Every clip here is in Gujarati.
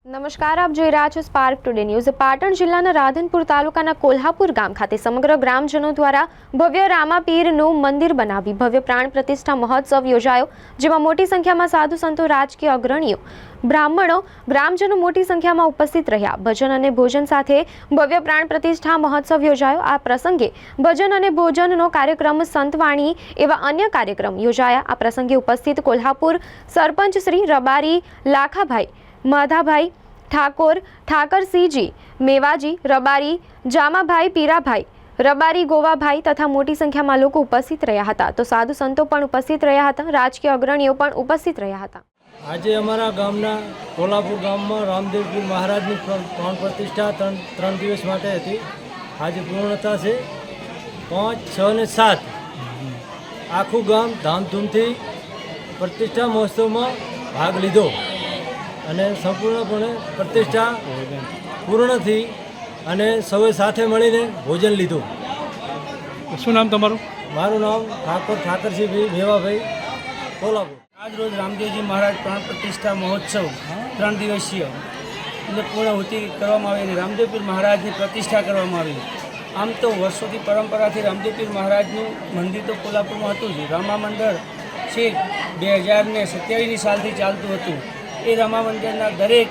નમસ્કાર, આપ જોઈ રહ્યા છો સ્પાર્ક ટુડે ન્યૂઝ। પાટણ જિલ્લાના રાધનપુર તાલુકાના કોલ્હાપુર ગામ ખાતે સમગ્ર ગ્રામજનો દ્વારા ભવ્ય રામાપીરનું મંદિર બનાવી ભવ્ય પ્રાણ પ્રતિષ્ઠા મહોત્સવ યોજાયો, જેમાં મોટી સંખ્યામાં સાધુ સંતો, રાજકીય અગ્રણીઓ, બ્રાહ્મણો, ગ્રામજનો મોટી સંખ્યામાં ઉપસ્થિત રહ્યા। ભજન અને ભોજન સાથે ભવ્ય પ્રાણ પ્રતિષ્ઠા મહોત્સવ યોજાયો। આ પ્રસંગે ભજન અને ભોજનનો કાર્યક્રમ, સંતવાણી એવા અન્ય કાર્યક્રમ યોજાયા। આ પ્રસંગે ઉપસ્થિત કોલ્હાપુર સરપંચ શ્રી રબારી લાખાભાઈ, માધાભાઈ ઠાકોર, ઠાકરસિંહજી મેવાજી, રબારી જામાભાઈ પીરાભાઈ, રબારી ગોવાભાઈ તથા મોટી સંખ્યામાં લોકો ઉપસ્થિત રહ્યા હતા। તો સાધુ સંતો પણ ઉપસ્થિત રહ્યા હતા, રાજકીય અગ્રણીઓ પણ ઉપસ્થિત રહ્યા હતા। આજે અમારા ગામના કોલ્હાપુર ગામમાં રામદેવપીર મહારાજની પ્રાણ પ્રતિષ્ઠા ત્રણ દિવસ માટે હતી। આજે પૂર્ણતા છે 5, 6 અને 7। આખું ગામ ધામધૂમથી પ્રતિષ્ઠા મહોત્સવમાં ભાગ લીધો અને સંપૂર્ણપણે પ્રતિષ્ઠા પૂર્ણ થઈ અને સૌએ સાથે મળીને ભોજન લીધું। શું નામ તમારું? મારું નામ ઠાકરસિંહભાઈ મેવાભાઈ, કોલ્હાપુર। આજ રોજ રામદેવજી મહારાજ પ્રાણ પ્રતિષ્ઠા મહોત્સવ 3 દિવસીય એટલે પૂર્ણાહુતિ કરવામાં આવી અને રામદેવપીર મહારાજની પ્રતિષ્ઠા કરવામાં આવી। આમ તો વર્ષોથી પરંપરાથી રામદેવપીર મહારાજનું મંદિર તો કોલ્હાપુરમાં હતું જ। રામા મંદિર છેક 2027ની સાલથી ચાલતું હતું। એ રામા મંદિરના દરેક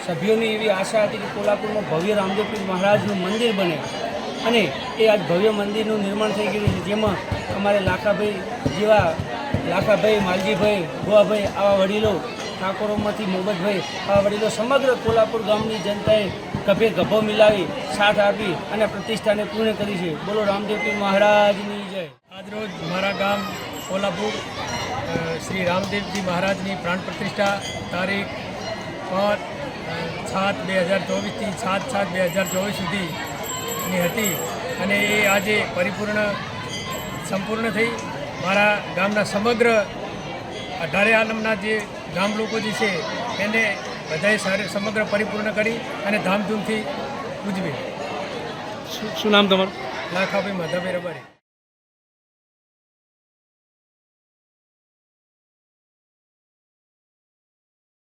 સભ્યોની એવી આશા હતી કે કોલ્હાપુરમાં ભવ્ય રામદેવપીર મહારાજનું મંદિર બને અને એ આજ ભવ્ય મંદિરનું નિર્માણ થઈ ગયું છે, જેમાં અમારે લાખાભાઈ, માલજીભાઈ, ગોવાભાઈ આવા વડીલો, ઠાકોરોમાંથી મોહમ્મદભાઈ આવા વડીલો સમગ્ર કોલ્હાપુર ગામની જનતાએ ગભે ગભો મિલાવી સાથ આપી અને પ્રતિષ્ઠાને પૂર્ણ કરી છે। બોલો રામદેવપીર મહારાજની જય। આજરોજ મારા ગામ કોલ્હાપુર શ્રી રામદેવજી મહારાજની પ્રાણ પ્રતિષ્ઠા તારીખ 5/7/2024થી 7/7/2024 સુધીની હતી અને એ આજે સંપૂર્ણ થઈ। મારા ગામના સમગ્ર 18 આલમના જે ગામ લોકો જે છે એને બધાએ સમગ્ર પરિપૂર્ણ કરી અને ધામધૂમથી ઉજવી। શું નામ તમારું? લાખાભાઈ, માધાભાઈ, રબારી।